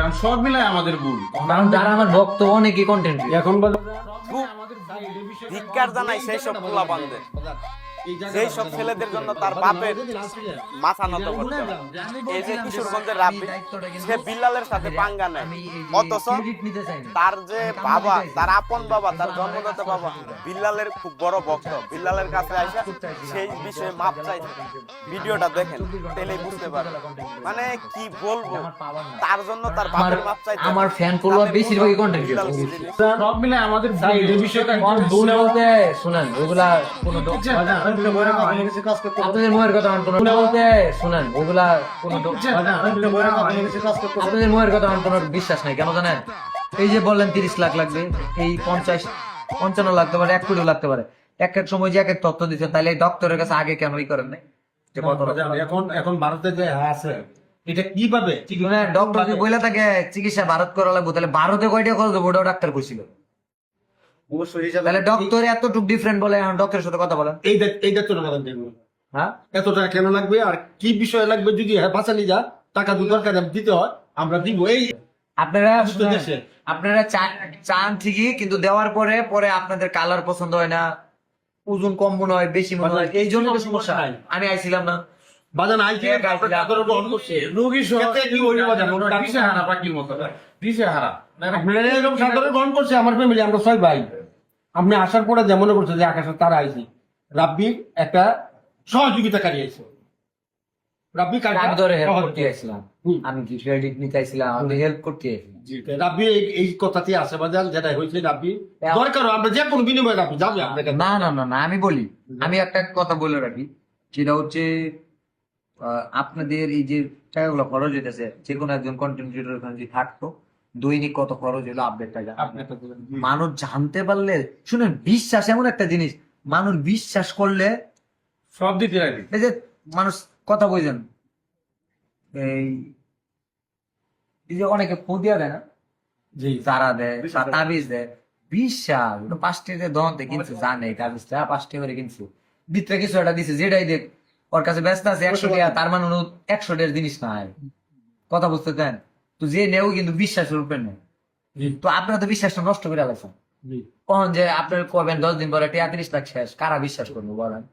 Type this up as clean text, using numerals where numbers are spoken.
কারণ সব মিলাই আমাদের ভুল। কারণ যারা আমার ভক্ত অনেকই কন্টেন্ট এখন বলে ধিক্কার জানাই সেই সব পোলাপানদের, যেই সব ছেলেদের জন্য তার বাপের মাথা নত করতে হয়। এই যে কিশোরগঞ্জের রাব্বি, সে বিল্লালের সাথে পাঙ্গা নেয়, অথচ তার যে বাবা, তার আপন বাবা, তার জন্মদাতা বাবা বিল্লালের খুব বড় ভক্ত। বিল্লালের কাছে আসা সেই বিষয়ে মাপ চাইছে। ভিডিওটা দেখেন তাহলেই বুঝতে পারবেন। মানে কি বলবো, তার জন্য তার বাপের মাপ চাইতে আমার ফ্যান ফলোয়ার বেশিরভাগই কন্টেন্ট বিল্লাল কি জিনিস? সব মিলাই আমাদের ভুল। এই বিষয়টা ভুল বলতে শুনেন, ওগুলা কোনো আপনাদের মনের কথা আমার কোনো বলতে শুনেন, ওগুলা কোনো আপনাদের মনের কথা আমার কোনো বিশ্বাস নাই। কেন জানেন? এই যে বললেন 30 লাখ লাগবে, এই 50-55 লাগতে পারে, 1 কোটিও লাগতে পারে। এক এক সময় যে এক এক তথ্য দিচ্ছেন, তাহলে এই ডক্টরের কাছে আগে কেনই করেন নাই? যে কত এখন ভারতে যে আছে এটা কিভাবে ডক্টর যদি বলে থাকে চিকিৎসা ভারত করা লাগবে, তাহলে ভারতে কয়টা খরচ হবে ওটাও ডাক্তার কইছিল। তাহলে ডক্টর এতটুকু ডিফারেন্ট বলে, ডক্টরের সাথে কথা বলেন। এইটা তো সমাধান দেবো। হ্যাঁ, এত টাকা কেন লাগবে আর কি বিষয় লাগবে, যদি বাঁচালি যা টাকা দরকার দিতে হয় আমরা দিব। এই আপনারা দেশে আপনারা চান ঠিকই, কিন্তু দেওয়ার পরে পরে আপনাদের কালার পছন্দ হয় না, ওজন কম মনে হয়, বেশি মনে হয়, এই জন্য তো সমস্যা। আমি আইছিলাম না বাজান আইছে গ্রহণ করছে রোগী কি হইল বাজান দিশে হারা পাখির মতো দিশে হারা আপনারা এরকম সাধারণ গ্রহণ করছে। আমার ফ্যামিলি আমরা 6 ভাই। আপনি আসার পরে যেমন করছে যে আকাশের তারা আইছি, রাব্বির একটা সহযোগিতাকারী আইছে। রাব্বি আমি ধরে হেল্প করতে আইছিলাম, আমি কি ক্রেডিট নিতে আইছিলাম, আমি হেল্প করতে আইছিলাম। রাব্বি এই কথাটি আছে বাজান, যেটা হয়েছে রাব্বি দরকার আমরা যে কোনো বিনিময়ে রাব্বি যাবে আপনাকে। না না না না, আমি বলি, আমি একটা কথা বলে রাখি, সেটা হচ্ছে আপনাদের এই যে টাকাগুলো খরচ হইতেছে, যে কোনো একজন কন্টেন্ট ক্রিয়েটর যদি থাকতো দৈনিক কত খরচ হলো আপডেট টাকা মানুষ জানতে পারলে। শুনেন, বিশ্বাস এমন একটা জিনিস, মানুষ বিশ্বাস করলে সব দিতে রাখি। এই যে মানুষ কথা বলছেন, এই যে অনেকে ফুদিয়া দেয় না, জি যারা দেয় তাবিজ দেয়, বিশ্বাস 5 টাকা দহনতে কিনছে, জানে তাবিজটা 5 টাকা করে কিনছে, ভিতরে কিছু একটা দিছে, যেটাই দেখ ওর কাছে ব্যস্ত আছে 100 টাকা, তার মানে 100 টাকার জিনিস নাই। কথা বুঝতে দেন তো, যে নেও কিন্তু বিশ্বাস রূপে নেই। তো আপনারা তো বিশ্বাসটা নষ্ট করে আলাইছেন। কখন যে আপনার করবেন 10 দিন পরে 30 লাখ শেষ, কারা বিশ্বাস করবো বলেন?